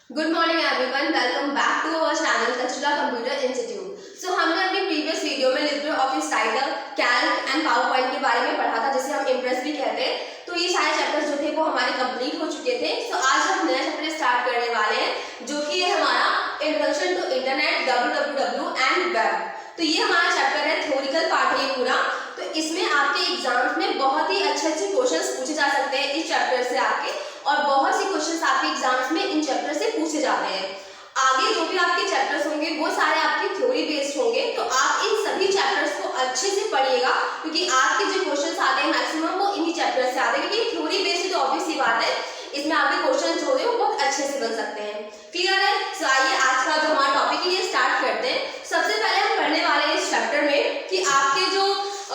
Good morning everyone, welcome back to our channel Takshashila computer institute. So हमने अपनी previous video में LibreOffice Writer, Calc and PowerPoint के बारे में पढ़ा था, जिसे हम इम्प्रेस भी कहते हैं। तो ये सारे चैप्टर्स जो थे वो हमारे कंप्लीट हो चुके थे। सो आज हम नया चैप्टर स्टार्ट करने वाले हैं, जो कि है हमारा introduction to internet, www and web. तो ये हमारा चैप्टर है, थ्योरिकल पार्ट है ये पूरा। तो इसमें आपके एग्जाम्स में बहुत ही अच्छे क्वेश्चंस पूछे जा सकते हैं इस चैप्टर से आपके, और बहुत सी क्वेश्चंस आपके एग्जाम्स में इन चैप्टर से पूछे जाते हैं। आगे जो भी आपके चैप्टर्स होंगे वो सारे आपके थ्योरी बेस्ड होंगे, तो आप इन सभी चैप्टर्स को अच्छे से पढ़िएगा, क्योंकि आपके जो क्वेश्चंस आते हैं मैक्सिमम वो इन्हीं चैप्टर से आते हैं, क्योंकि थ्योरी बेस्ड तो ऑब्वियस सी बात है, इसमें आपके क्वेश्चन जो है वो बहुत अच्छे से बन सकते हैं। क्लियर है? सो आइए आज का जो हमारा टॉपिक है ये स्टार्ट करते हैं। सबसे पहले हम पढ़ने वाले हैं इस चैप्टर में कि आपके जो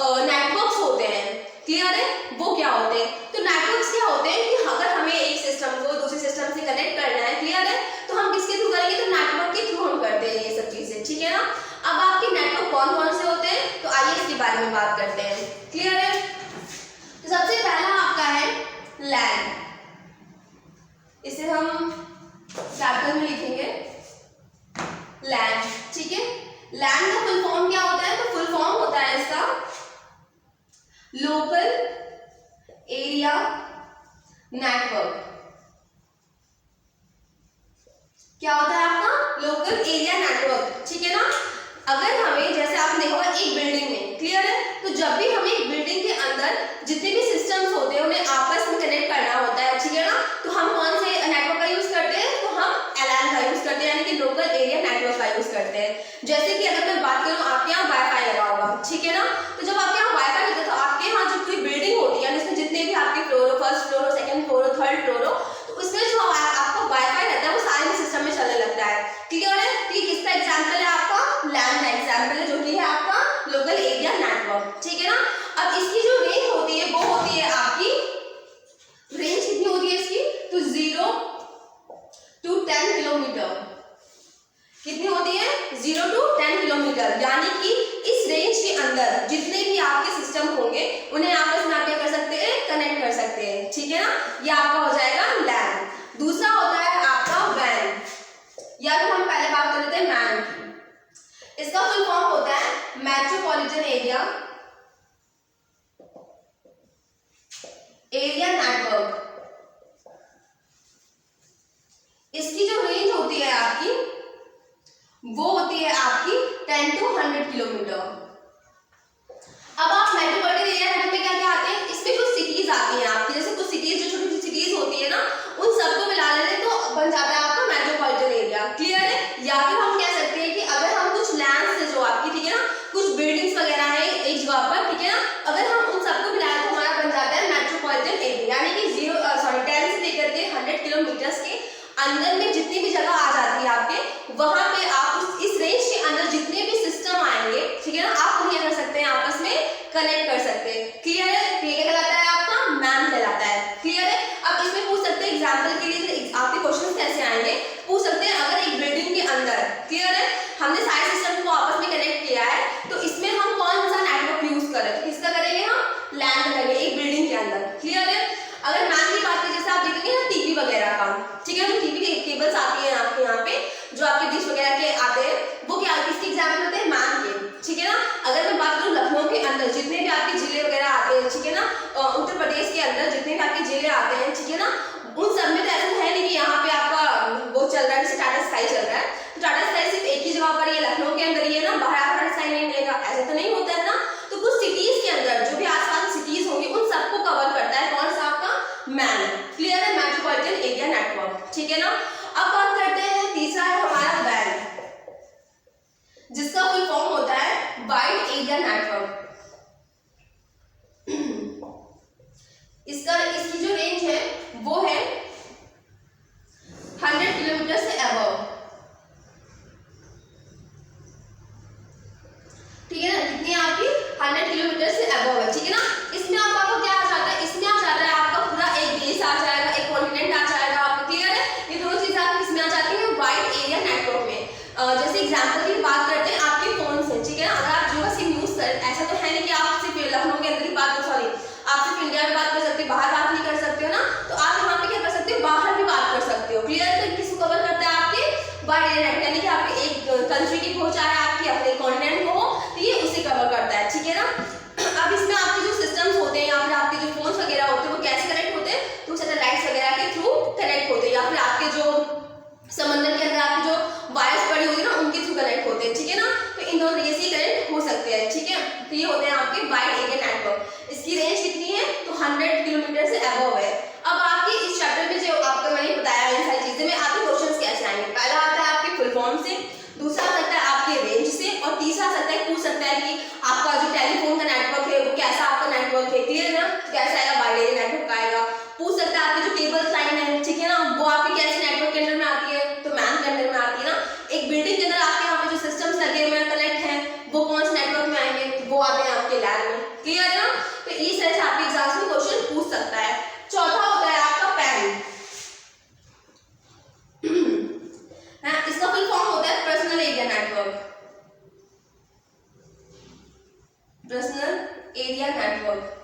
नेटवर्क्स होते हैं, क्लियर है, वो क्या होते हैं। तो नेटवर्क्स क्या होते हैं कि अगर हमें एक सिस्टम को दूसरे सिस्टम से कनेक्ट करना है, क्लियर है, तो हम किसके थ्रू करेंगे, तो नेटवर्क के थ्रू हम करते हैं ये सब चीजें, ठीक है ना। अब आपके नेटवर्क कौन कौन से होते हैं, तो आइए इसके बारे में बात करते हैं। क्लियर है? तो सबसे पहला आपका है लैन। इसे हम कैपिटल में लिखेंगे लैन, ठीक है। लैन का फुल फॉर्म क्या होता है, तो फुल फॉर्म होता है इसका लोकल एरिया नेटवर्क। क्या होता है आपका लोकल एरिया नेटवर्क, ठीक है ना। अगर हमें, जैसे आपने देखा होगा एक बिल्डिंग में, क्लियर है, तो जब भी हमें एक बिल्डिंग के अंदर जितने भी सिस्टम्स होते हैं उन्हें आपस में कनेक्ट करना होता है, ठीक है ना, तो हम कौन से नेटवर्क का यूज करते हैं, तो हम एलएन का यूज करते हैं, यानी कि लोकल एरिया नेटवर्क का यूज करते हैं। जैसे कि अगर मैं बात करूं, आपके यहाँ वाईफाई लगा होगा, ठीक है ना, तो जब आपके यहाँ वाईफाई लगा तो आपके यहाँ जो कोई बिल्डिंग होती है, जिसमें जितने भी आपके फ्लोर हो, फर्स्ट फ्लोर हो, सेकंड फ्लोर हो, थर्ड फ्लोर हो, तो उसमें जो आपका वाईफाई रहता है वो सारे सिस्टम में चलने लगता है। क्लियर है? तो ये किसका एग्जाम्पल है, आपका लैन का एग्जाम्पल है, जो कि है आपका लोकल एरिया नेटवर्क, ठीक है ना। अब इसकी जो रेंज होती है वो होती है आपकी, रेंज कितनी होती है इसकी, तो 0 to 10 किलोमीटर। कितनी होती है, 0 to 10 किलोमीटर, यानी कि इस रेंज के अंदर जितने भी आपके सिस्टम होंगे उन्हें आपस में आप क्या कर सकते हैं, कनेक्ट कर सकते हैं, ठीक है ना। ये आपका हो जाएगा लैन। दूसरा होता है आपका वैन, या फिर हम पहले बात कर लेते हैं मैन की। इसका फुल फॉर्म होता है मेट्रोपॉलिटन एरिया नेटवर्क। इसकी जो रेंज होती है आपकी वो होती है आपकी 10 to 100 किलोमीटर। अब आप मेट्रोपॉलिटन एरिया नेटवर्क में क्या क्या आते हैं, इसमें कुछ सिटीज आती हैं आपकी, जैसे कुछ सिटीज जो छोटी छोटी सिटीज होती है ना, उन सबको मिला लेते हैं तो बन जाता है आपका मेट्रोपॉलिटन एरिया। क्लियर है? या फिर हम कह सकते हैं कि अगर हम कुछ लैंड से जो आपकी, ठीक है ना, कुछ बिल्डिंग्स वगैरह है एक जगह पर, ठीक है ना, अगर हम उन सबको मिलाएं तो हमारा बन जाता है मेट्रोपॉलिटन एरिया, यानी कि 10 से लेकर के 100 किलोमीटर के अंदर में जितनी भी जगह आ जाती है आपके, वहां पे आप इस रेंज के अंदर जितने भी सिस्टम आएंगे, ठीक है ना, आप उन्हें कर सकते हैं, आपस में कनेक्ट कर सकते हैं। क्लियर है? ये क्या कहलाता है आपका, मैन कहलाता है। क्लियर है? अब इसमें पूछ सकते हैं एग्जांपल के लिए आपके क्वेश्चन कैसे आएंगे, पूछ सकते हैं अगर एक बिल्डिंग के अंदर, क्लियर है, हमने सारे सिस्टम को आपस में कनेक्ट किया है, तो इसमें हम कौन सा नेटवर्क यूज करें, तो किसका करेंगे, हम लैन का करेंगे एक बिल्डिंग के अंदर। क्लियर है? अगर मैन की बात करें, जैसे आप देखेंगे ना टीवी वगैरह का, ठीक है, तो टीवी केबल्स आती है आपके यहाँ पे, जो आपके डिश वगैरह के आते हैं, वो क्या किसके एग्जाम्पल होते हैं, मैन के, ठीक है ना। अगर मैं बात करूँ लखनऊ के अंदर जितने भी आपके जिले वगैरह आते हैं, ठीक है ना, उत्तर प्रदेश के अंदर जितने भी आपके जिले आते हैं, ठीक है ना, उन सब में तो ऐसा है नहीं कि यहाँ पे आपका वो चल रहा है, जैसे टाटा स्काई चल रहा है, तो टाटा स्काई सिर्फ एक ही जगह पर, ये लखनऊ के अंदर ही है ना, बाहर आपको टाटा स्काई नहीं मिलेगा, ऐसा तो नहीं होता है ना। तो कुछ सिटीज के अंदर जो भी आसपास सिटीज होंगी उन सबको कवर करता है कौन सा, आपका मैन। क्लियर है? मेट्रोपॉलिटन एरिया नेटवर्क, ठीक है ना। अब बात करते हैं, तीसरा है हमारा वैन, जिसका फुल फॉर्म होता है वाइड एरिया नेटवर्क। इसकी जो रेंज है वो है 100 किलोमीटर से अबव, ठीक है ना, कितनी आपकी 100 किलोमीटर से अबव है, ठीक है ना। इसमें आपको क्या आ जाता है, इसमें आ जाता है आपका पूरा एक देश आ जाएगा, एक कॉन्टिनेंट आ जाएगा आपका। क्लियर है? ये दोनों चीजें वाइड एरिया नेटवर्क यानी कि आपके एक कंट्री की पहुंच है आपकी अपने कॉन्टिनेंट को हो तो ये उसे कवर करता है, ठीक है ना। अब इसमें आपके जो सिस्टम्स होते हैं या फिर आपके जो फोन्स वगैरह होते हैं वो कैसे कनेक्ट होते हैं, तो सैटेलाइट्स वगैरह के थ्रू कनेक्ट होते हैं या फिर आपके जो समंदर के अंदर आपकी जो वायर्स पड़ी होगी ना उनके थ्रू कनेक्ट होते हैं, ठीक है ना। तो इन दोनों तरीके से कनेक्ट हो सकते हैं, ठीक है। तो ये होते हैं आपके वाइड एरिया नेटवर्क। इसकी रेंज कितनी है, तो 100 किलोमीटर से अबव है। अब आपके इस चैप्टर में जो आपको मैंने बताया इन सारी चीजें में आपके क्वेश्चंस कैसे आएंगे, पहला आता है आपके फुल फॉर्म से, दूसरा आ सकता है आपके रेंज से, और तीसरा आ सकता है पूछ सकता है कि आपका जो टेलीफोन का नेटवर्क है वो कैसा आपका नेटवर्क है, क्लियर है ना, कैसा आएगा, वाइड एरिया नेटवर्क आएगा। पूछ सकता है आपकी जो केबल लाइन है, ठीक है ना, वो आपके कैसे नेटवर्क के अंदर में आती है, तो मैन के अंदर में आती है ना। एक बिल्डिंग के अंदर आपके यहाँ पे जो सिस्टम्स लगे हुए हैं कनेक्ट हैं वो कौन से नेटवर्क में आएंगे, वो आते हैं आपके लैब में, क्लियर है ना। तो इस तरह से आपके एग्जाम्स में क्वेश्चन पूछ सकता है। चौथा होता है आपका पैन, इसका फुल फॉर्म होता है personal area network, personal area network.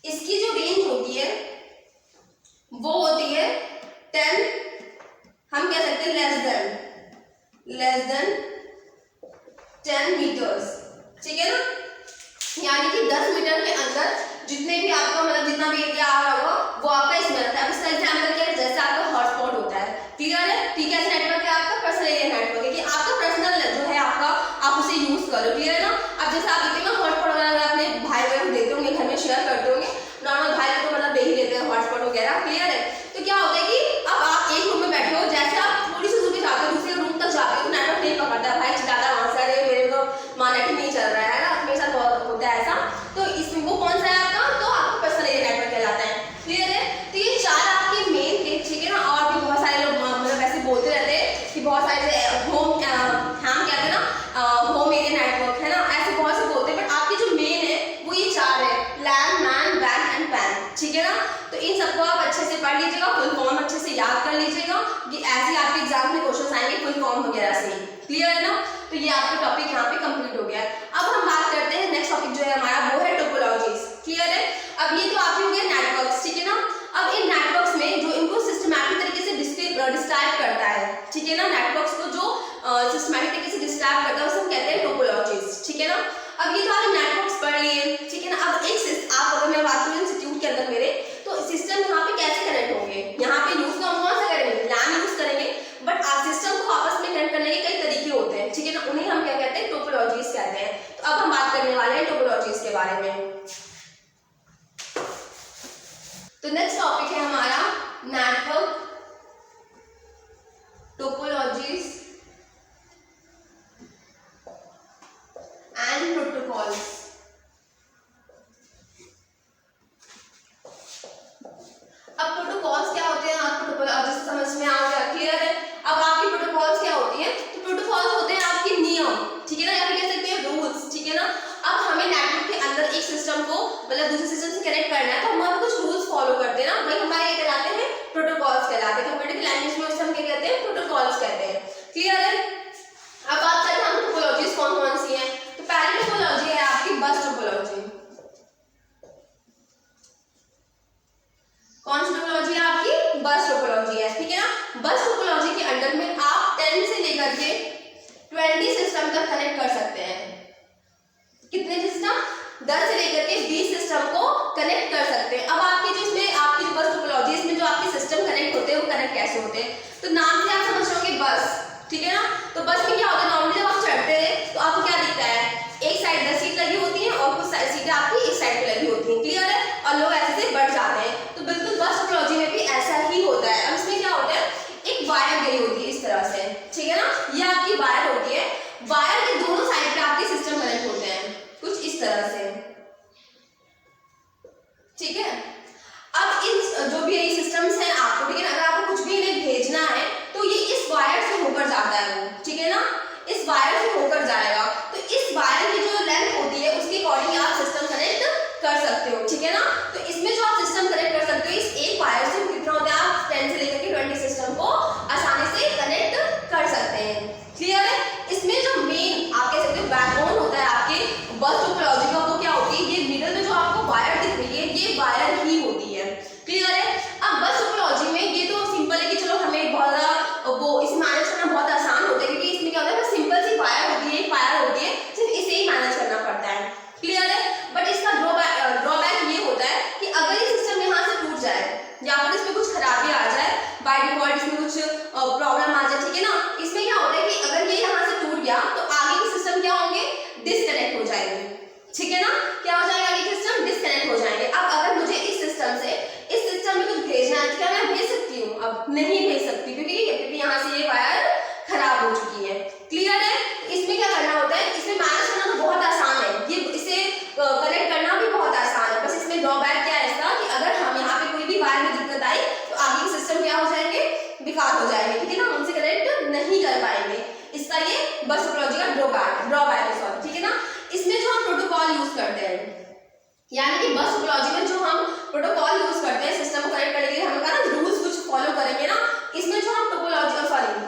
इसकी जो रेंज होती है वो होती है 10, हम कह सकते हैं लेस देन 10 मीटर्स, ठीक है ना, यानी कि 10 मीटर के अंदर जितने भी आपका मतलब जितना भी एरिया आ रहा होगा वो आपका इसमें रहता है। अब इसका एग्जाम्पल क्या है, जैसे आपका हॉटस्पॉट होता है, क्लियर है, ठीक है, नेटवर्क है आपका पर्सनल एरिया नेटवर्क है कि आपका पर्सनल जो है आपका आप उसे यूज करो, क्लियर है ना। अब जैसे आप देखते हैं हॉटस्पॉट वगैरह अपने भाई वगैरह को देते होंगे, घर में शेयर करते होंगे, नॉर्मल भाई लोग तो मतलब दे ही देते हैं हॉटस्पॉट वगैरह, क्लियर है। तो क्या होता है कि अब आप एक रूम में बैठे हो, जैसे आप थोड़ी सी दूर पे जाते हो दूसरे रूम तक जाते हो तो नेटवर्क नहीं पकड़ता है, भाई चिल्लाता है वहां से, अरे मेरे तो नेट नहीं चल रहा है ना, मेरे साथ बहुत होता है ऐसा। तो इसमें वो कौन सा है आपका, तो आपका पर्सनल एरिया नेटवर्क कहलाता है, क्लियर है। तो ये चार आपके मेन थे, ठीक है ना। और भी बहुत सारे लोग मतलब ऐसे बोलते रहते हैं कि बहुत सारे होम हम कहते हैं ना होम एरिया नेटवर्क है ना, ऐसे बहुत से बोलते हैं, बट आपके जो मेन है वो ये चार है, लैन, मैन, वैन एंड पैन, ठीक है ना। तो इन सबको आप अच्छे से पढ़ लीजिएगा, फुल फॉर्म अच्छे से याद कर लीजिएगा कि ऐसे आपके एग्जाम में क्वेश्चन आएंगे फुल फॉर्म वगैरह से, क्लियर है ना। तो ये आपका टॉपिक यहाँ पे कंप्लीट हो गया। अब हम बात करते हैं नेक्स्ट टॉपिक जो है हमारा वो है टोपोलॉजीज, क्लियर है। अब ये तो आपके हो गए नेटवर्क्स, ठीक है ना। अब इन नेटवर्क्स में जो इनको सिस्टमैटिक तरीके से डिस्क्राइब करता है, ठीक है ना, नेटवर्क्स को जो सिस्टमैटिक तरीके से डिस्क्राइब करता है उसे हम कहते हैं टोपोलॉजीज, ठीक है ना। अब ये तो आपने नेटवर्क्स पढ़ लिए, ठीक है ना। अब एक आप अगर मैं बात करूँ इंस्टीट्यूट के अंदर मेरे, तो सिस्टम यहाँ पे कैसे कनेक्ट होंगे, यहाँ पे यूज कौन से करेंगे, लैन यूज करेंगे, बट सिस्टम को आपस में कनेक्ट करने के कई तरीके होते हैं, ठीक है ना, उन्हें हम क्या कहते हैं, टोपोलॉजीज कहते हैं। तो अब हम बात करने वाले हैं टोपोलॉजीज के बारे में। तो नेक्स्ट टॉपिक है हमारा नेटवर्क टोपोलॉजीज एंड प्रोटोकॉल्स। अब प्रोटोकॉल्स क्या होते हैं आपको टोपोलॉजी समझ में आ गया, क्लियर है। अब आपकी प्रोटोकॉल्स क्या होती हैं, तो प्रोटोकॉल्स होते हैं आपके नियम, ठीक है ना, या फिर कह सकते हैं रूल्स, ठीक है ना। अब हमें नेटवर्क के अंदर एक सिस्टम को मतलब दूसरे सिस्टम से कनेक्ट करना है तो हम वहाँ कुछ रूल्स फॉलो करते हैं ना, वही हमारे ये कहलाते हैं प्रोटोकॉल्स कहलाते हैं। कंप्यूटर की लैंग्वेज में उसे हम क्या कहते हैं, प्रोटोकॉल्स कहते हैं, क्लियर है। अब बात करते हैं हम टोपोलॉजीज कौन कौन सी हैं। तो पहली टोपोलॉजी है आपकी बस टोपोलॉजी। कौन सी टोपोलॉजी है आपकी, बस टोपोलॉजी है, ठीक है ना। बस टोपोलॉजी के अंडर में आप 10 से लेकर के 20 सिस्टम तक कनेक्ट कर सकते हैं। कितने सिस्टम, 10 से लेकर के 20 सिस्टम को कनेक्ट कर सकते हैं। अब आपकी जो इसमें आपकी जो बस टोपोलॉजी इसमें जो आपके सिस्टम कनेक्ट होते हैं वो कनेक्ट कैसे बट इसमें कुछ प्रॉब्लम आ जाए, ठीक है ना। इसमें क्या होता है कि अगर ये यहाँ से टूट गया तो आगे के सिस्टम क्या होंगे, डिस्कनेक्ट हो जाएंगे, ठीक है ना। क्या हो जाएगा, आगे के सिस्टम डिस्कनेक्ट हो जाएंगे। अब अगर मुझे इस सिस्टम में कुछ भेजना है, क्या मैं भेज सकती हूँ, अब नहीं भेज सकती, क्योंकि यहाँ से ये वायर खराब हो चुकी है। क्लियर है। इसमें क्या करना होता है, इसमें मैनेज करना तो बहुत आसान है, ये इसे कनेक्ट करना भी बहुत आसान है, बस इसमें ड्रॉबैक क्या है इसका कि अगर हम यहाँ पे कोई भी वायर में दिक्कत आई तो आगे के सिस्टम क्या हो जाएंगे, बेकार हो जाएंगे, ठीक है ना, उनसे कनेक्ट नहीं कर पाएंगे। इसका ये बस टोपोलॉजी का ड्रॉबैक है सॉरी, ठीक है ना। इसमें जो हम प्रोटोकॉल यूज करते हैं, यानी कि बस टोपोलॉजी में जो हम प्रोटोकॉल यूज करते हैं सिस्टम को कनेक्ट करने के लिए, हम ना रूल्स कुछ फॉलो करेंगे ना। इसमें जो हम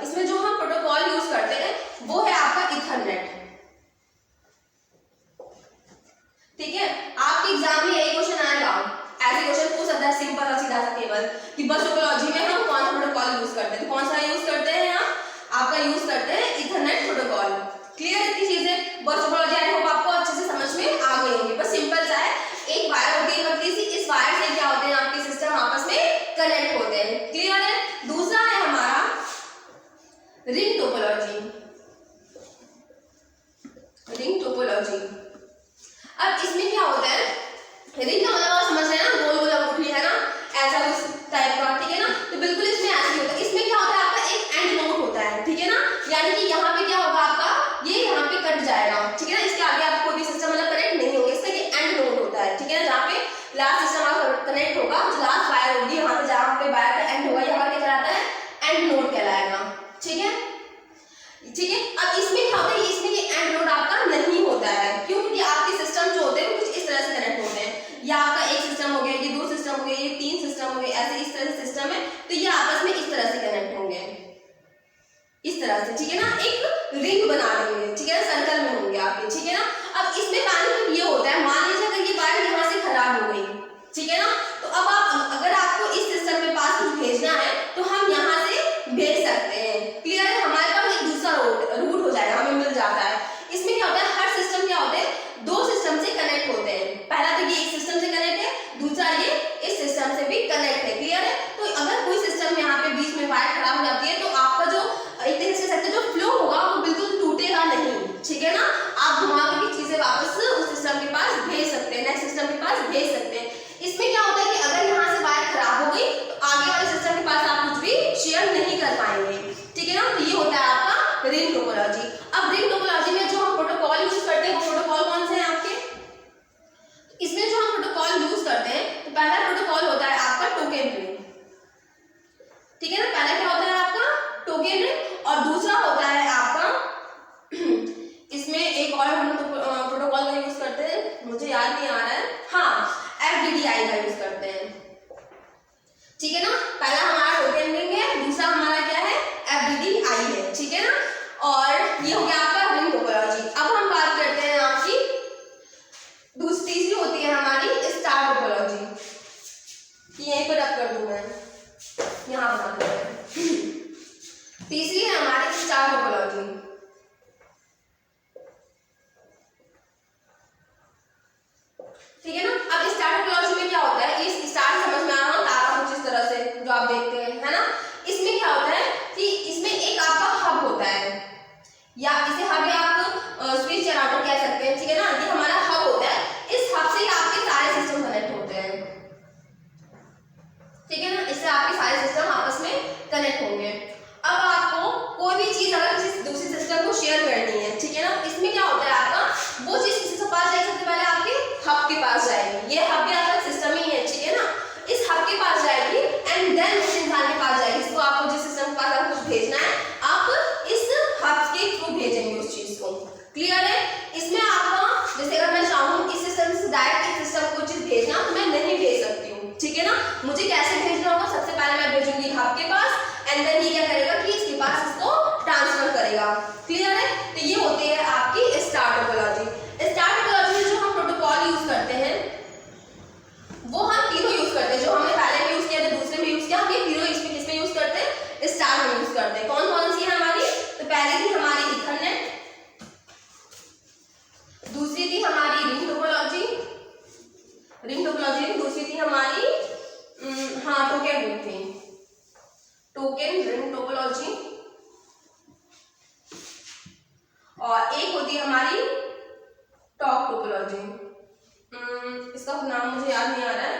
इसमें जो हम प्रोटोकॉल यूज करते हैं वो है आपका इथरनेट, ठीक है। आपके एग्जाम में यही क्वेश्चन आएगा, ऐसे क्वेश्चन पूछ सकता है सिंपल और सीधा सा केवल कि बस टोपोलॉजी में हम कौन सा प्रोटोकॉल यूज करते हैं, तो कौन सा यूज करते हैं हम, आपका यूज करते हैं इथरनेट प्रोटोकॉल। क्लियर इतनी चीजें बस टोपोलॉजी आई होप आपको अच्छे से समझ में आ गई होंगी। बस सिंपल सा है, एक वायर होती है पतली सी, इस वायर से क्या होते हैं आपके सिस्टम आपस में कनेक्ट होते हैं। क्लियर है। दूसरा है हमारा रिंग टोपोलॉजी। रिंग टोपोलॉजी, अब इसमें क्या होता है, रिंग का मतलब आप समझ रहे हैं ना, गोल गोल अंगूठी है ना, ऐसा कुछ टाइप का, ठीक है ना। तो बिल्कुल इसमें ऐसा ही होता है। इसमें क्या होता है, आपका एक एंड नोड होता है, ठीक है ना, यानी कि यहाँ पे क्या होगा आपका, ये यहाँ पे कट जाएगा, ठीक है ना, इसके आगे आपको कोई भी सिस्टम मतलब कनेक्ट नहीं होगा, इसका ये एंड नोड होता है, ठीक है ना, जहाँ पे लास्ट सिस्टम आपका कनेक्ट होगा, जो लास्ट वायर होगी यहाँ पे, जहाँ पे वायर का एंड होगा, यहाँ क्या कहलाता है, एंड नोड कहलाएगा, ठीक है, ठीक है। अब इसमें क्या होता है, इसमें ये एंड नोड आपका नहीं होता है, क्यों, क्योंकि आपके सिस्टम जो होते हैं वो कुछ इस तरह से कनेक्ट होते हैं, या आपका एक सिस्टम हो गया, ये दो सिस्टम हो गए, ये तीन सिस्टम हो गए, ऐसे इस तरह से सिस्टम है, तो ये आपस में इस तरह से कनेक्ट होंगे, इस तरह से, ठीक है ना, एक रिंग बना लेंगे, ठीक है ना, सर्कल में होंगे आपके, ठीक है ना। अब इसमें बेनिफिट ये होता है, मान लीजिए अगर ये वायर यहाँ से खराब हो गई, ठीक है ना, तो अब आप अगर आपको इस सिस्टम के पास कुछ भेजना है तो हम यहाँ से भेज सकते हैं। क्लियर है, हमारे पास एक दूसरा रूट हो जाएगा, हमें मिल जाता है। इसमें क्या होता है, हर सिस्टम क्या होते हैं, दो सिस्टम से कनेक्ट होते हैं, पहला तो ये एक सिस्टम से कनेक्ट है, दूसरा ये इस सिस्टम से भी कनेक्ट है। क्लियर है। तो अगर कोई सिस्टम यहाँ पे बीच में वायर खराब हो जाती है तो आपका जो एक तरीके से सकते जो फ्लो होगा वो बिल्कुल टूटेगा नहीं, ठीक है ना, आप घुमा के भी चीजें वापस उस सिस्टम के पास भेज सकते हैं, नेक्स्ट सिस्टम के पास भेज सकते हैं। इसमें क्या होता है कि अगर यहाँ से वायर खराब हो गई तो आगे वाले सिस्टम के पास आप कुछ भी शेयर नहीं कर पाएंगे, ठीक है ना। तो ये होता है आपका रिंग टोपोलॉजी। अब रिंग टोपोलॉजी में जो हम प्रोटोकॉल यूज करते हैं वो प्रोटोकॉल कौन से हैं आपके, इसमें जो हम प्रोटोकॉल यूज करते हैं तो पहला प्रोटोकॉल होता है आपका टोकन रिंग, ठीक है ना, पहला क्या होता है आपका टोकन रिंग, और दूसरा होता है आपका इसमें एक और हम प्रोटोकॉल का यूज करते हैं, मुझे याद नहीं आ रहा है, हाँ FDDI का यूज करते हैं, ठीक है ना। पहला हमारा टोकन रिंग है, दूसरा हमारा क्या है FDDI है, ठीक है ना। और ये हो गया आपका रिंग टोपोलॉजी। अब हम बात करते हैं आपकी तीसरी होती है हमारी स्टार टोपोलॉजी, यहीं पर रख कर दूं मैं, यहाँ बना दूं। तीसरी है हमारी स्टार टोपोलॉजी, ठीक है ना। अब स्टार टोपोलॉजी में क्या होता है, इस स्टार समझ में आ रहा है, तारा कुछ इस तरह से जो आप देखते हैं, है ना। इसमें क्या होता है कि इसमें एक आपका हब होता है, या इसे हब या आप स्विच या राउटर कह सकते हैं, ठीक है ना, ये हमारा हब होता है, इस हब से ही आपके सारे सिस्टम कनेक्ट होते हैं, ठीक है ना, इससे आपके सारे सिस्टम आपस में कनेक्ट होंगे। अब आपको कोई भी चीज अगर किसी दूसरी टोकन रिंग टोपोलॉजी, और एक होती है हमारी टॉक टोपोलॉजी। इसका नाम मुझे याद नहीं आ रहा है,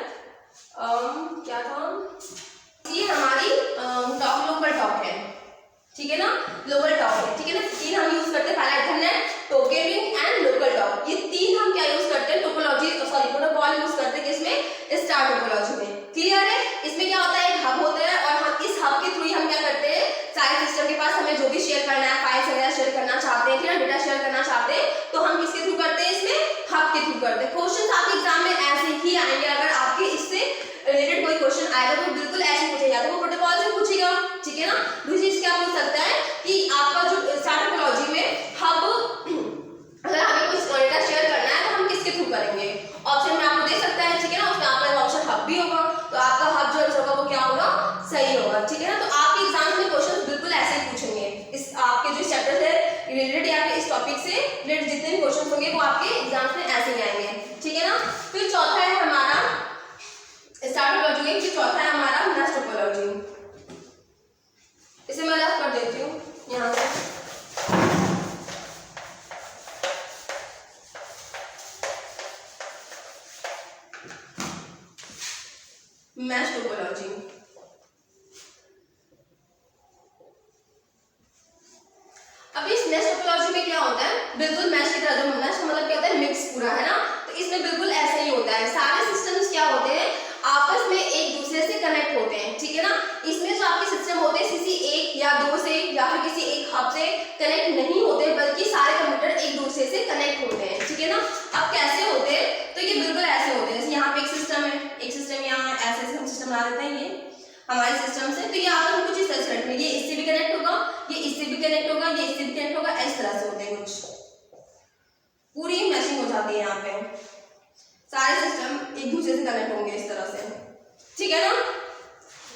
क्या था ये, हमारी टॉक लोकल टॉक है, ठीक है ना, लोकल टॉक है, ठीक है ना। तीन हम यूज करते हैं, पहला Ethernet, token ring and local talk, ये तीन हम क्या यूज करते हैं, टोपोलॉजी सॉरी प्रोटोकॉल यूज करते हैं किसमें, स्टार टोपोलॉजी में। क्लियर है। इसमें क्या होता है, एक हब होता है और हम इस हब के थ्रू हम क्या करते हैं, सारे सिस्टम के पास हमें जो भी शेयर करना है, फाइल्स वगैरह शेयर करना चाहते हैं, डेटा शेयर करना चाहते हैं, तो हम किसके थ्रू करते हैं, इसमें हब के थ्रू करते हैं। क्वेश्चन आपके एग्जाम में ऐसे ही आएंगे, अगर आपके इससे रिलेटेड कोई क्वेश्चन आएगा तो बिल्कुल ऐसे पूछेगा, तो वो प्रोटोकॉल से पूछेगा, ठीक है ना। दूसरी चीज क्या पूछ सकता है कि आपका जो स्टार टोपोलॉजी में हब, अगर हमें कुछ डेटा शेयर करना है तो हम किसके थ्रू करेंगे, ऑप्शन में आपको दे सकता है, ठीक है ना, उसमें आपका ऑप्शन हब भी होगा, तो आपका हब जो आंसर होगा वो क्या होगा, सही होगा, ठीक है ना। तो आपके एग्जाम में क्वेश्चन बिल्कुल ऐसे ही पूछेंगे, इस आपके जो चैप्टर है रिलेटेड या फिर इस टॉपिक से रिलेटेड जितने भी क्वेश्चन होंगे वो आपके एग्जाम में ऐसे ही आएंगे, ठीक है ना। फिर चौथा है हमारा स्टार टोपोलॉजी, फिर चौथा है हमारा मैश टोपोलॉजी। इसे मैं रफ कर देती हूँ यहाँ से, मैश टोपोलॉजी। अब इस मैश टोपोलॉजी में क्या होता है, बिल्कुल मैश की तरह, जो मैश का मतलब क्या होता है, मिक्स पूरा, है ना। तो इसमें बिल्कुल ऐसा ही होता है, सारे सिस्टम्स क्या होते हैं, आपस में एक दूसरे से कनेक्ट होते हैं, ठीक है ना। इसमें जो आपके सिस्टम होते हैं किसी एक या दो से या फिर किसी एक हब से कनेक्ट नहीं होते, बल्कि सारे कंप्यूटर एक दूसरे से कनेक्ट होते हैं, ठीक है ना। अब कैसे होते हैं, तो ये बिल्कुल ऐसे होते हैं, जैसे यहाँ पे एक सिस्टम है, एक सिस्टम यहाँ ऐसे हम सिस्टम बना देते हैं, ये हमारे सिस्टम से, तो ये आपस में कुछ इस तरह से कनेक्ट, ये इससे भी कनेक्ट होगा, ये इससे भी कनेक्ट होगा, ये इससे भी कनेक्ट होगा, इस तरह से होते हैं कुछ, पूरी मैचिंग हो जाती है, यहाँ पे सारे सिस्टम एक दूसरे से कनेक्ट होंगे इस तरह से, ठीक है ना।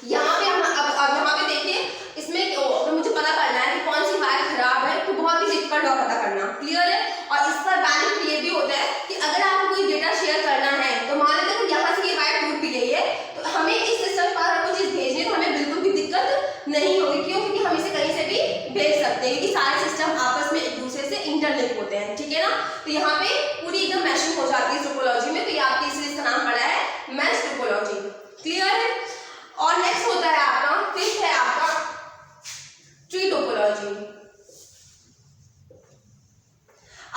यहाँ पे हम अब यहाँ पे देखिए, इसमें अगर मुझे पता करना है कि कौन सी वायर खराब है तो बहुत ही डिफिकल्ट होगा पता करना, क्लियर है। और इसका बेनिफिट ये भी होता है कि अगर आपको कोई डेटा शेयर करना है, तो मान लेते हैं यहाँ से ये वायर टूट भी गई है, तो हमें इस सिस्टम पर कोई चीज भेजनी है तो हमें बिल्कुल भी दिक्कत नहीं होगी, क्यों, क्योंकि हम इसे कहीं से भी भेज सकते हैं, क्योंकि सारे सिस्टम आपस में एक दूसरे से इंटरलिंक होते हैं, ठीक है ना। तो यहाँ पे पूरी एकदम मैशिंग हो जाती है टोपोलॉजी में, तो ये आपकी इसलिए इसका नाम पड़ा है मैश टोपोलॉजी, क्लियर है। और नेक्स्ट होता है आपका, फिफ्थ है आपका ट्री टोपोलॉजी।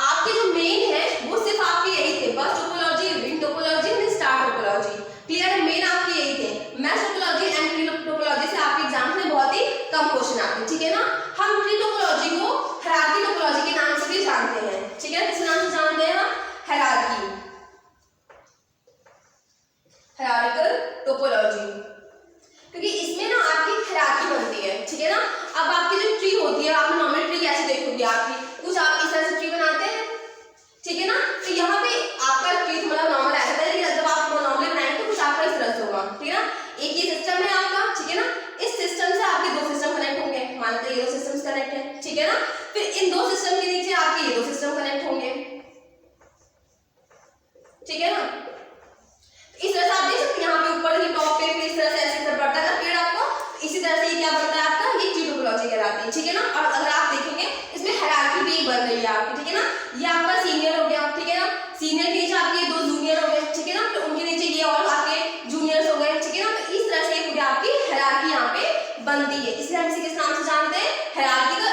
आपके जो मेन है वो सिर्फ आपके यही थे, बस टोपोलॉजी, रिंग टोपोलॉजी और स्टार टोपोलॉजी, क्लियर है, मेन आपके यही थे। Mesh topology and tree topology से आपके एग्जाम में बहुत ही कम क्वेश्चन आते हैं, ठीक है ना। हम ट्री टोपोलॉजी को हायरार्की टोपोलॉजी के नाम से भी जानते हैं, ठीक है, किस नाम से जानते हैं हम, हायरार्की, हायरार्किकल टोपोलॉजी, क्योंकि इसमें ना आपकी हायरार्की बनती है, ठीक है ना। अब आपकी जो ट्री होती है, आपने नॉर्मल ट्री कैसे देखोगे, आपकी कुछ आप इस तरह से ट्री बनाते हैं, ठीक है ना। तो यहाँ पे आपका ट्री मतलब नॉर्मल ऐसा है, लेकिन जब आप नॉर्मली बनाएंगे तो कुछ आपका इस तरह से होगा, ठीक है ना। एक ये सिस्टम है आपका, ठीक है ना, इस सिस्टम से आपके दो सिस्टम कनेक्ट होंगे, मान लेते हैं ये दो सिस्टम्स कनेक्ट है, ठीक है ना। फिर इन दो सिस्टम के नीचे आपके ये दो सिस्टम कनेक्ट होंगे, ठीक है ना। इस तरह से आप देख सकते हैं, यहाँ पे ऊपर की टॉप पे इस तरह से ऐसे बढ़ता है पेड़ आपका, इसी तरह से ये क्या बनता है आपका, ये ट्री टोपोलॉजी कहलाती है, ठीक है ना। और अगर आप देखेंगे इसमें हायरार्की भी बन रही है आपकी, ठीक है ना। ये आपका सीनियर हो गया, ठीक है ना, सीनियर के नीचे आपके दो जूनियर हो गए, ठीक है ना, तो उनके नीचे ये और आपके जूनियर्स हो गए, ठीक है ना। तो इस तरह से पूरी आपकी हायरार्की यहाँ पे बनती है, इसलिए हम इसे किस नाम से जानते हैं, हायरार्किकल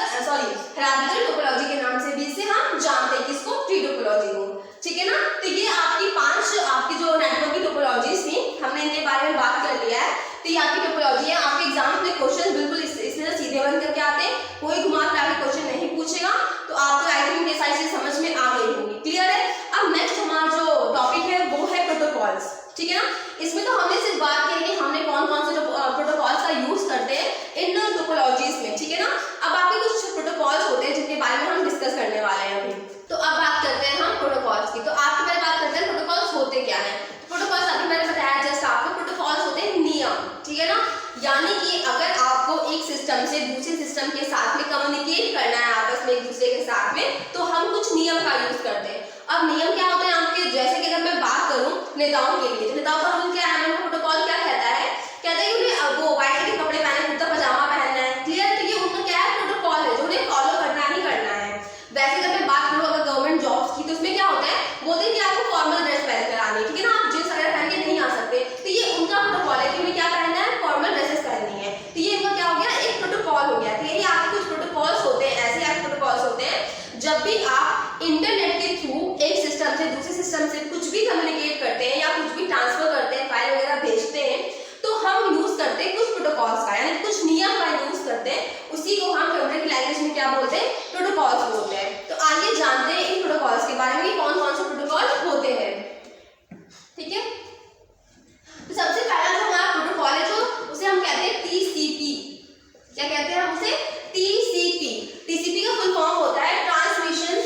टोपोलॉजी के नाम से भी इसे हम जानते हैं, किसको, ट्री टोपोलॉजी को, ठीक है ना। तो ये आपकी पांच आपकी जो नेटवर्क की टोपोलॉजीज थी, हमने इनके बारे में बात कर लिया है। तो ये आपकी टोपोलॉजी है, आपके एग्जाम में क्वेश्चन बिल्कुल इसमें सीधे बन करके आते हैं, कोई घुमा फिरा के क्वेश्चन नहीं पूछेगा, तो आपको आई थिंक ये सारी चीज समझ में आ गई होगी, क्लियर है। अब नेक्स्ट हमारा जो टॉपिक है वो है प्रोटोकॉल्स, ठीक है ना। इसमें तो हमने सिर्फ बात की कि हमने कौन कौन से प्रोटोकॉल्स का यूज करते हैं इन टोपोलॉजीज में, ठीक है ना। अब आपके कुछ प्रोटोकॉल्स होते हैं जिनके बारे में हम डिस्कस करने वाले हैं अभी। तो अब बात करते हैं हम प्रोटोकॉल्स की। तो आपके पहले बात करते हैं प्रोटोकॉल्स होते क्या है। प्रोटोकॉल्स अभी मैंने बताया जस्ट आपको, प्रोटोकॉल्स होते हैं नियम, ठीक है ना। यानी कि अगर आपको एक सिस्टम से दूसरे सिस्टम के साथ में कम्युनिकेट करना है आपस में एक दूसरे के साथ में, तो हम कुछ नियम का यूज करते हैं। अब नियम क्या होते हैं आपके, जैसे कि अगर मैं बात करूं नेताओं के लिए, तो नेताओं का रूल क्या है, प्रोटोकॉल क्या कहता है, कहता है कि वो व्हाइट कलर के कपड़े पहने, कुर्ता पजामा करते हैं उसी को हम कंप्यूटर की लैंग्वेज में क्या बोलते हैं, प्रोटोकॉल्स बोलते हैं। तो आइए जानते हैं इन प्रोटोकॉल्स के बारे में कि कौन कौन से प्रोटोकॉल होते हैं। ठीक है, तो सबसे पहला जो हमारा प्रोटोकॉल है जो उसे हम कहते हैं टीसीपी। क्या कहते हैं हम उसे, टीसीपी। टीसीपी का फुल फॉर्म होता है ट्रांसमिशन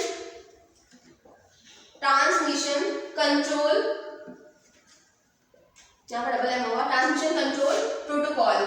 कंट्रोल, यहाँ पर डबल एम होगा, ट्रांसमिशन कंट्रोल प्रोटोकॉल।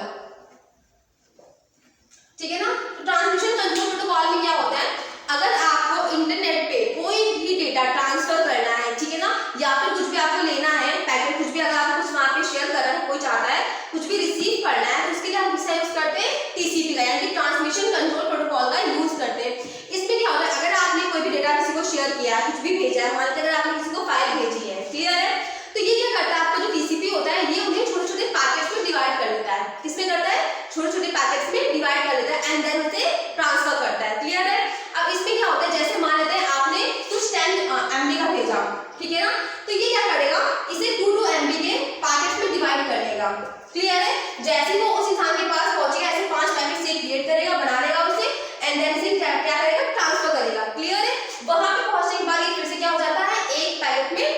ठीक है ना, तो ट्रांसमिशन कंट्रोल प्रोटोकॉल में क्या होता है, अगर आपको इंटरनेट पे कोई भी डेटा ट्रांसफर करना है, ठीक है ना, या फिर कुछ भी आपको लेना है पैकेट, कुछ भी अगर आपको कुछ वहां पे शेयर करना है, कोई चाहता है कुछ भी रिसीव करना है, तो उसके लिए हम किसका यूज करते हैं, टीसीपी का, यानी कि ट्रांसमिशन कंट्रोल प्रोटोकॉल का यूज करते हैं। इसमें क्या होता है, अगर आपने कोई भी डेटा किसी को शेयर किया है, कुछ भी भेजा है, मान लीजिए अगर आपने किसी को फाइल भेजी है, क्लियर है, तो ये क्या करता है, आपका जो टीसीपी होता है ये उन्हें छोटे छोटे पैकेट्स में डिवाइड कर देता है। किसमें करता है, छोटे छोटे पैकेट्स में डिवाइड कर देता है एंड देन उसे ट्रांसफर करता है। क्लियर है, अब इसमें क्या होता है, जैसे मान लेते हैं आपने कुछ 10 MB का भेजा, ठीक है ना, तो ये क्या करेगा, इसे 2 MB के पैकेट्स में डिवाइड कर लेगा। क्लियर है, जैसे वो उस इंसान के पास पहुंचेगा ऐसे 5 पैकेट से क्रिएट करेगा, बना लेगा उसे एंड देन इसे क्या करेगा, ट्रांसफर करेगा। क्लियर है, वहां पे पहुंचने के बाद ये फिर से क्या हो जाता है, एक पैकेट में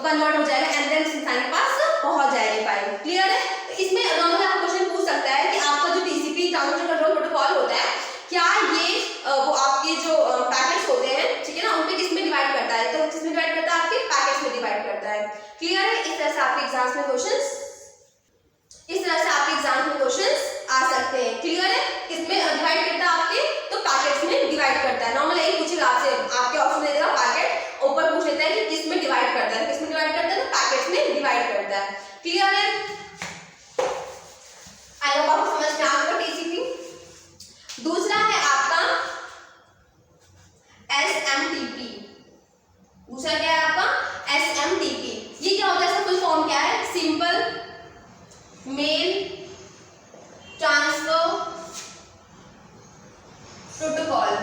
कन्वर्ट हो जाएगा एंड देन उस इंसान के पास पहुंच जाएगी फाइल। क्लियर है, तो इसमें नॉर्मली आपको क्वेश्चन पूछ सकता है कि आपका जो टीसीपी ट्रांसमिशन कंट्रोल प्रोटोकॉल होता है, क्या ये वो आपके जो पैकेट्स होते हैं, ठीक है ना, उनपे किसमें डिवाइड करता है, तो किसमें डिवाइड करता है, आपके पैकेट्स में डिवाइड करता है। क्लियर है, इस तरह से आपके एग्जाम्स में क्वेश्चंस आ सकते हैं। क्लियर है, किसमें डिवाइड करता है, आपके तो पैकेट्स में डिवाइड करता है। नॉर्मली यही पूछेगा आपसे, आपके ऑप्शन दे देगा पैकेट, ऊपर पूछ लेता है कि किसमें डिवाइड करता है, किसमें डिवाइड करता है, तो पैकेट्स में डिवाइड करता है। क्लियर है, आई होप आपको समझ में आ गया टीसीपी। दूसरा है आपका एसएमटीपी। दूसरा क्या है आपका, एसएमटीपी। ये क्या होता है, इसका फुल फॉर्म क्या है, सिंपल मेल ट्रांसफर प्रोटोकॉल।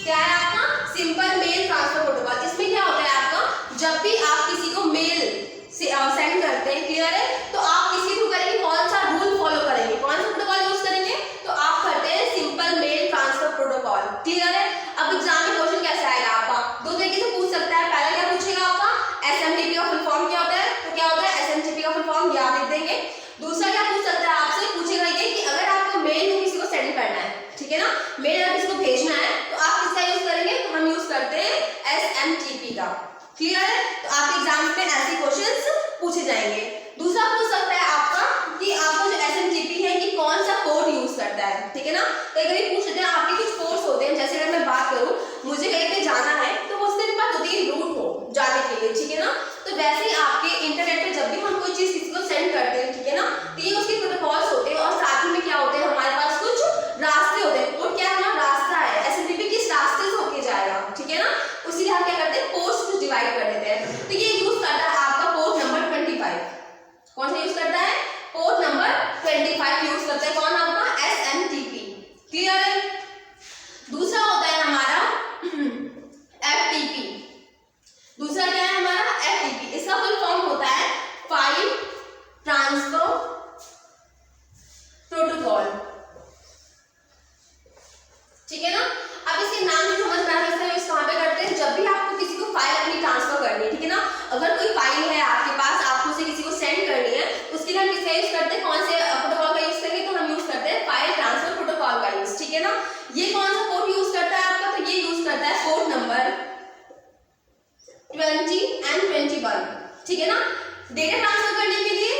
क्या है आपका, सिंपल मेल ट्रांसफर प्रोटोकॉल। इसमें क्या होता है आपका, जब भी आप किसी को मेल से सेंड करते हैं, क्लियर है, तो आप किसके थ्रू करेंगे, कौन सा रूल फॉलो करेंगे, कौन सा प्रोटोकॉल यूज करेंगे, तो आप करते हैं simple mail transfer protocol. Clear है, अब एग्जाम में क्वेश्चन कैसे आएगा आपका, दो तरीके से पूछ सकता है। पहला क्या पूछेगा आपका, एसएमटीपी का फुल फॉर्म क्या होता है, तो क्या होता है, एसएमटीपी का फुल फॉर्म ये आप लिख देंगे। दूसरा क्या पूछ सकता है आपसे, पूछेगा ये कि अगर आपको मेल में किसी को सेंड करना है, ठीक है ना, मेल अगर किसी को भेजना है, तो आप किसका यूज करेंगे, तो हम यूज करते हैं एसएमटीपी का। क्लियर है, तो आपके एग्जाम्स में ऐसे क्वेश्चंस पूछे जाएंगे। दूसरा पूछ सकता है आपका कि आपका जो एसएमटीपी है ये कौन सा कोड यूज करता है, ठीक है ना, कई कभी पूछ लेते हैं आपके कुछ कोर्स होते हैं, जैसे अगर मैं बात करूं मुझे कहीं पे जाना है, तो उसके पास 2-3 रूट हो जाने के लिए, ठीक है ना, तो वैसे ही आपके इंटरनेट पे जब भी हम कोई चीज किसी को सेंड करते हैं, ठीक है ना, तो ये उसके प्रोटोकॉल्स होते हैं और साथ ही में क्या होते हैं, हमारे पास कुछ रास्ते होते हैं। कोड क्या है, हमारा रास्ता है, एसएमटीपी किस रास्ते से होके जाएगा, ठीक है ना, उसीलिए हम क्या करते हैं, पोर्ट्स को डिवाइड कर देते हैं। तो ये यूज करता है आपका पोर्ट नंबर 25। कौन सा यूज करता है, पोर्ट नंबर 25 यूज करता है, कौन आपका, एसएमटीपी। क्लियर है, दूसरा होता है हमारा एफटीपी। दूसरा क्या है हमारा, एफटीपी। इसका फुल फॉर्म होता है फाइल ट्रांसफर प्रोटोकॉल, ठीक है ना। अब इसके नाम से समझ में आ रहा है इसका कहां पे करते हैं, जब भी आपको किसी को फाइल अपनी ट्रांसफर करनी है, ठीक है ना, अगर कोई फाइल है आपके पास, आपको उसे किसी को सेंड करनी है, उसके लिए हम किसका यूज करते हैं, कौन से प्रोटोकॉल का यूज करेंगे, तो हम यूज करते हैं फाइल ट्रांसफर प्रोटोकॉल का यूज, ठीक है ना। ये कौन सा पोर्ट यूज करता है आपका, तो ये यूज करता है पोर्ट नंबर 20 and 21, ठीक है ना। डेटा ट्रांसफर करने के लिए,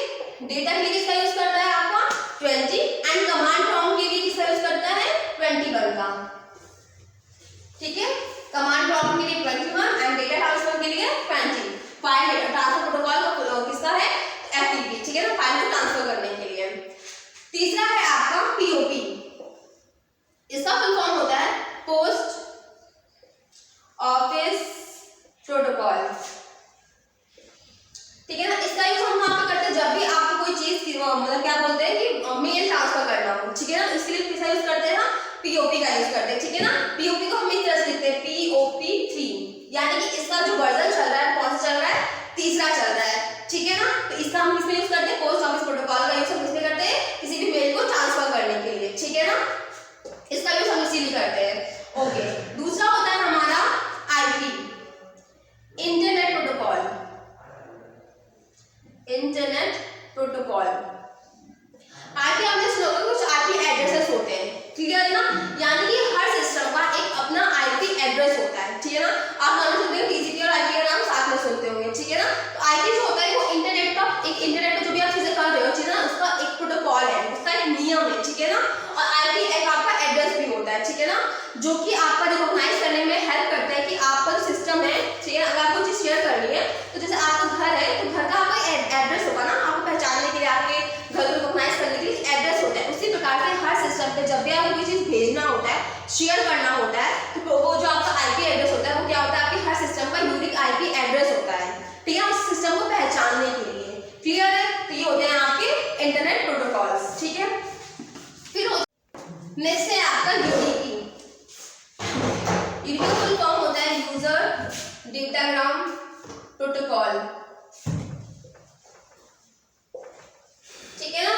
डेटा के लिए किसका यूज करता है आपका 20 एंड कमांड प्रॉम्प्ट के लिए किसका यूज करता है 21 का, ठीक है। कमांड प्रॉम्प्ट के लिए 21 एंड डेटा ट्रांसफर के लिए 20। फाइल डेटा ट्रांसफर प्रोटोकॉल किसका है, एफटीपी, ठीक है ना, फाइल को ट्रांसफर करने के लिए। तीसरा है आपका पीओपी। इसका फुल फॉर्म होता है पोस्ट ऑफिस प्रोटोकॉल, ठीक है ना। इसका यूज हम वहां पे करते हैं जब भी आपको कोई चीज मतलब क्या बोलते हैं कि मेल ट्रांसफर करना हो, ठीक है ना, इसके लिए किसका यूज करते हैं, पीओपी का यूज करते हैं, ठीक है ना। पीओपी को हम इस तरह से लिखते हैं POP3, यानी कि इसका जो वर्जन चल रहा है, कौन सा चल रहा है, तीसरा चल रहा है, ठीक है ना। तो इसका हम किसमें यूज करते हैं, पोस्ट ऑफिस प्रोटोकॉल का यूज हम किसमें करते हैं, किसी भी मेल को ट्रांसफर नियम है, ठीक है ना। और आईपी एक आपका एड्रेस भी होता है, ठीक है ना, जो कि आपका रिकॉग्नाइज करने में हेल्प करता है कि आपका जो सिस्टम है, ठीक है, अगर आपको चीज शेयर करनी है तो जैसे आपका घर है तो घर का आपका एड्रेस होगा ना, आपको पहचानने के लिए, आपके घर को रिकॉग्नाइज करने के लिए एड्रेस होता है। उसी प्रकार से हर सिस्टम पे जब भी आपको कोई चीज भेजना होता है, शेयर करना होता है, तो वो जो आपका आईपी एड्रेस होता है वो क्या होता है, आपके हर सिस्टम का यूनिक आईपी एड्रेस होता है, ठीक है, उस सिस्टम को पहचानने के लिए। क्लियर है? तो ये होते हैं आपके इंटरनेट प्रोटोकॉल्स, ठीक है। फिर नेक्स्ट है आपका यूडीपी। यूडीपी का फुल फॉर्म होता है यूजर डेटाग्राम प्रोटोकॉल, ठीक है ना।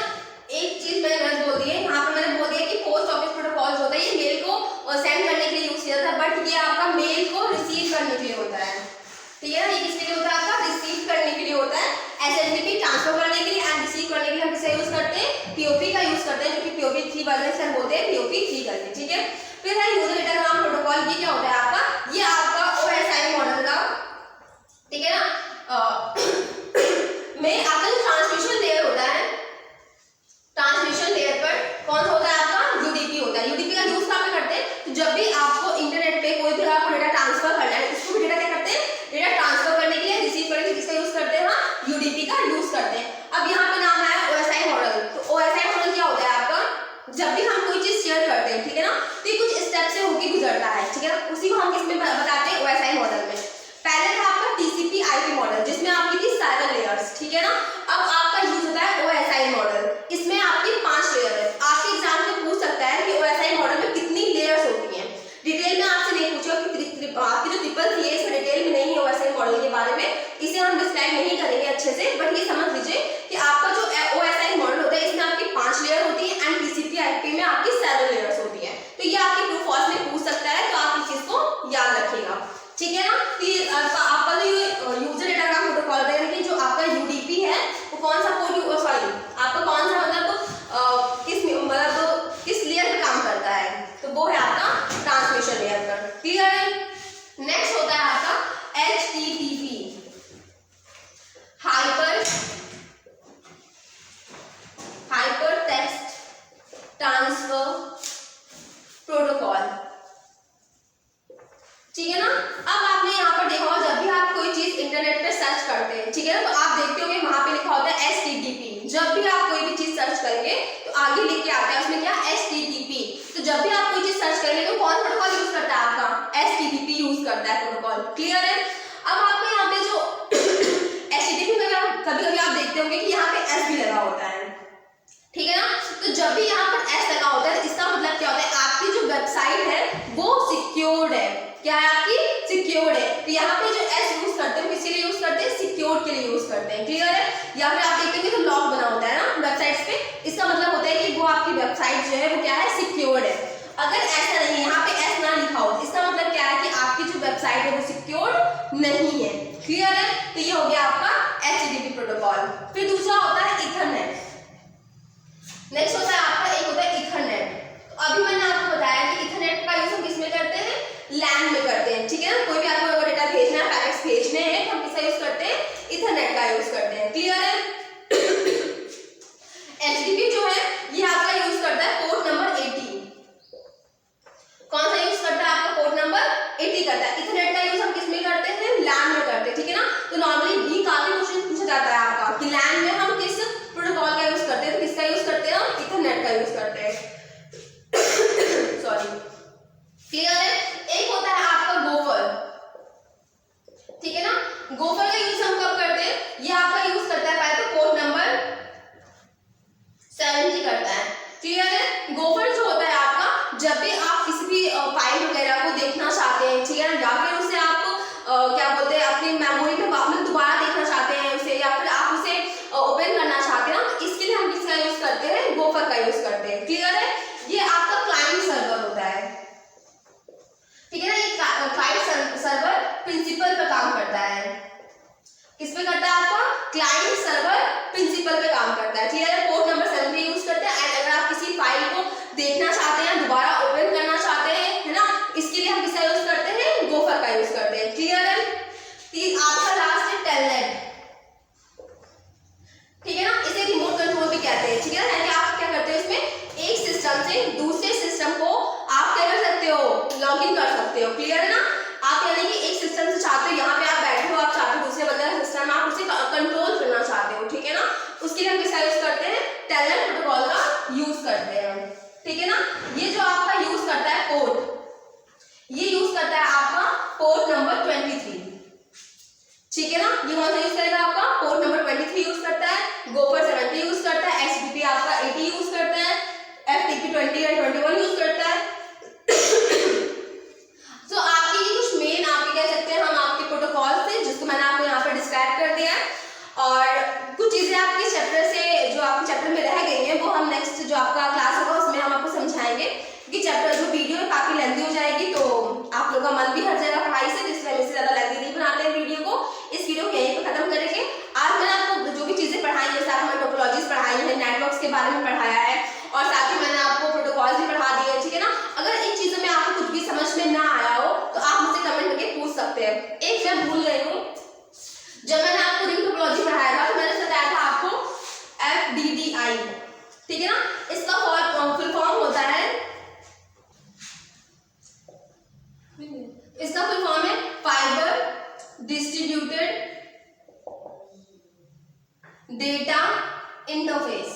एक चीज मैंने गलत बोल दी है, यहाँ पे मैंने बोल दिया कि पोस्ट ऑफिस प्रोटोकॉल होता है, ये मेल को सेंड करने के लिए यूज किया जाता है, बट ये आपका मेल को रिसीव करने के लिए होता है, ठीक है ना। ये किसके लिए होता है, आपका रिसीव करने के लिए होता है। एसएमटीपी ट्रांसफर करने के लिए एंड रिसीव करने के लिए हम किसका यूज करते हैं, पीओपी का यूज करते हैं, जो कि पीओपी 3 वर्जन से बोलते हैं पीओपी 3 करके, ठीक है। फिर है यूजर डेटाग्राम प्रोटोकॉल। ये क्या होता है आपका, ये आपका ओएसआई मॉडल का, ठीक है ना, में आपका जो ट्रांसमिशन लेयर होता है, ट्रांसमिशन लेयर पर कौन सा होता है आपका, यूडीपी होता है। यूडीपी का यूज कहाँ पे करते हैं, तो जब भी आपको इंटरनेट पे कोई भी आपको डेटा ट्रांसफर करना है, उसको भी डेटा क्या करते हैं, डेटा ट्रांसफर करने के लिए, रिसीव करने के लिए किसका यूज करते हैं, हाँ, यूडीपी का यूज करते हैं। अब यहाँ पे नाम है ओएसआई मॉडल। तो ओएसआई मॉडल क्या होता है आपका, जब भी हम कोई चीज शेयर करते हैं, ठीक है ना, तो ये कुछ स्टेप से होके गुजरता है, ठीक है ना, उसी को हम किसमें बताते हैं, ओएसआई मॉडल में। पहले था आपका टीसीपी आईपी मॉडल, जिसमें आपकी थी 7 लेयर्स, ठीक है ना। अब आपका यूज होता है ओएसआई मॉडल, इसमें आपकी 5 लेयर है। आपके एग्जाम में पूछ सकता है कि ओएसआई मॉडल में कितनी लेयर्स होती हैं। डिटेल में आपसे नहीं पूछा कि आपकी जो ट्रिपल थी इसमें डिटेल में नहीं है ओएसआई मॉडल के बारे में, इसे हम डिस्क्राइब नहीं करेंगे अच्छे से, बट ये समझ लीजिए कि आपका जो ओएसआई मॉडल होता है इसमें आपकी 5 लेयर होती है एंड टीसीपी आईपी में आपकी 7 लेयर्स होती है। तो ये आपकी ट्रू फॉल्स में पूछ सकता है, तो आप इस चीज को याद रखिएगा, ठीक है ना। तो आपका जो यूजर डेटाग्राम प्रोटोकॉल होता है, यानी जो आपका यूडीपी है वो कौन सा सॉरी आपका कौन सा किस लेयर पे काम करता है, तो वो है आपका ट्रांसमिशन लेयर पर। क्लियर है? नेक्स्ट होता है आपका HTTP, hyper text transfer protocol, ठीक है ना। अब आपने यहाँ पर देखा होगा, जब भी आप कोई चीज इंटरनेट पे सर्च करते हैं, ठीक है ना, तो आप देखते होंगे वहां पे लिखा होता है एचटीटीपी। जब भी आप कोई भी चीज सर्च करेंगे तो आगे लिख के आता है उसमें क्या, एचटीटीपी। तो जब भी आप कोई चीज सर्च करेंगे तो कौन प्रोटोकॉल यूज करता है, आपका एचटीटीपी यूज करता है प्रोटोकॉल। क्लियर है? अब आपको यहाँ पे जो एचटीटीपी में कभी कभी आप देखते होंगे कि यहाँ पे एस भी लगा होता है, ठीक है ना। तो जब भी यहाँ पर एस लगा होता है, इसका मतलब क्या होता है, आपकी जो वेबसाइट है वो सिक्योर्ड है। क्या है, आपकी सिक्योर्ड है। तो यहाँ पे जो एस यूज करते हैं किसके लिए यूज करते हैं, सिक्योर्ड के लिए यूज करते हैं। क्लियर है? या फिर आप देखते हैं तो लॉक बना होता है ना वेबसाइट्स पे, इसका मतलब होता है कि वो आपकी वेबसाइट जो है वो क्या है, सिक्योर्ड है। अगर ऐसा नहीं है, यहाँ पे एस ना लिखा हो, इसका मतलब क्या है कि आपकी जो वेबसाइट है वो सिक्योर्ड नहीं है। क्लियर है? तो ये हो गया आपका एचटीटीपी प्रोटोकॉल। फिर दूसरा होता है इथरनेट। नेक्स्ट होता है आपका, एक होता है इथरनेट। तो अभी मैंने आपको बताया कि इथरनेट का यूज हम किसमें करते हैं, लैन में करते हैं, ठीक है ना। कोई भी आपको अगर डेटा भेजना है, पैकेट्स भेजने हैं, तो हम किसका यूज करते हैं, इथरनेट का यूज करते हैं। क्लियर है? एचटीटीपी जो है ये आपका यूज करता है पोर्ट नंबर 80। कौन सा यूज करता है, आपका पोर्ट नंबर 80 करता है। इथरनेट का यूज हम किसमें करते हैं, लैन में करते हैं, ठीक है ना। तो नॉर्मली भी काफी क्वेश्चन पूछा जाता है आपका कि लैन में हम किस प्रोटोकॉल का यूज करते हैं, तो किसका यूज करते हैं, हम इथरनेट का यूज करते हैं। सॉरी, क्लियर है? एक होता है आपका गोफर, ठीक है ना। गोफर का यूज हम कब करते हैं, ये आपका यूज करता है पहले तो पोर्ट नंबर 70 करता है। क्लियर है? गोफर जो होता है आपका, जब भी आप किसी भी फाइल वगैरह को देखना चाहते हैं, ठीक है ना, या फिर उसे आप क्या बोलते हैं अपनी मेमोरी में दोबारा देखना चाहते हैं उसे, या फिर आप उसे ओपन करना चाहते हैं, तो इसके लिए हम किसका यूज करते हैं, गोफर का यूज करते हैं। क्लियर है? ये आपका क्लाइंट सर्वर होता है, ठीक है ना। ये क्लाइंट सर्वर प्रिंसिपल पे काम करता है। किस पे करता है, आपका क्लाइंट सर्वर प्रिंसिपल पे काम करता है। क्लियर है? पोर्ट नंबर 70 यूज करते हैं। एंड अगर आप किसी फाइल को देखना चाहते हैं, दोबारा ओपन करना चाहते हैं, है ना, इसके लिए हम किसका यूज करते हैं, गोफर का यूज करते हैं। क्लियर है? आपका लास्ट है टेलनेट, ठीक है ना। इसे रिमोट कंट्रोल भी कहते हैं, ठीक है ना। यानी आप क्या करते हैं, इसमें ठीक है ना। ये कौन सा यूज करेगा आपका, पोर्ट नंबर 23 यूज करता है, गोफर 70 यूज करता है, एचटीपी आपका 80 यूज करता है, एफटीपी 20 और 21 यूज करता है। तो आपकी ये कुछ मेन आपके कह सकते हैं हम आपके प्रोटोकॉल थे जिसको मैंने आपको यहाँ पर डिस्क्राइब कर दिया है, और कुछ चीजें आपके चैप्टर से जो आपके चैप्टर में रह गई हैं वो हम नेक्स्ट जो आपका क्लास होगा उसमें हम आपको समझाएंगे, क्योंकि चैप्टर जो वीडियो है काफी लेंथी हो जाएगी तो आप लोगों का मन भी हट जाएगा पढ़ाई से, इसलिए हम इससे ज्यादा लेंथी नहीं बनाते हैं वीडियो को। इस वीडियो को यहीं पर खत्म करेंगे। आज मैंने आपको जो भी चीजें पढ़ाई है, जैसे आपने टोपोलॉजीज पढ़ाई है, नेटवर्क्स के बारे में पढ़ाया है, और साथ ही मैंने आपको प्रोटोकॉल भी पढ़ा दिए हैं, ठीक है ना। अगर इन चीजों में आपको कुछ भी समझ में ना आया हो तो आप मुझसे कमेंट करके पूछ सकते हैं। एक मैं भूल गई हूँ, जब मैंने आपको रिंग टोपोलॉजी पढ़ाया था तो मैंने बताया था आपको FDDI, ठीक है ना। इसका फुल फॉर्म होता है, इसका फुल फॉर्म है फाइबर डिस्ट्रीब्यूटेड डेटा इंटरफेस,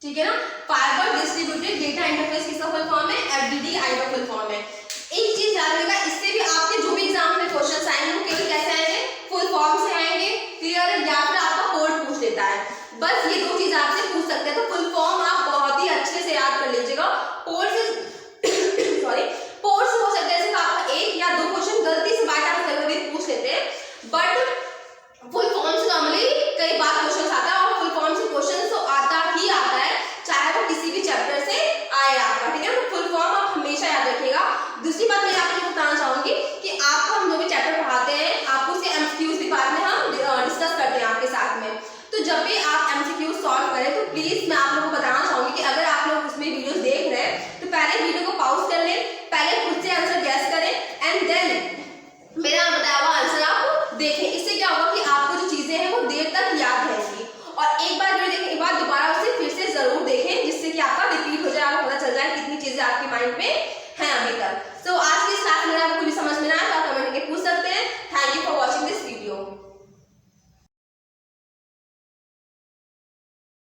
ठीक है ना। फाइबर डिस्ट्रीब्यूटेड डेटा इंटरफेस किसका फुल फॉर्म है, FDDI का फुल फॉर्म है। एक चीज याद रखिएगा, इससे भी आपके जो भी एग्जाम में क्वेश्चंस आएंगे वो केवल कैसे आएंगे, फुल फॉर्म से आएंगे, क्लियर है, या फिर आपका कोड पूछ लेता है, बस ये दो चीज आपसे पूछ सकते हैं। तो फुल फॉर्म आप बहुत ही अच्छे से याद कर लीजिएगा। कोड से सॉरी कोड से हो सकता है सिर्फ आपका एक या दो क्वेश्चन गलती से बाय चांस कभी पूछ लेते हैं, बट फुल फॉर्म से नॉर्मली कई बार क्वेश्चन आता है, और फुल फॉर्म से क्वेश्चन तो आता ही आता है, चाहे वो किसी भी चैप्टर से आए आपका, ठीक है। तो फुल फॉर्म आप हमेशा याद रखिएगा। दूसरी बात मैं आपको बताना चाहूंगी कि आपको हम जो भी चैप्टर पढ़ाते हैं आपको उसके एमसीक्यूज भी बाद में हम डिस्कस करते हैं आपके साथ में, तो जब भी आप एमसीक्यूज सॉल्व करें तो प्लीज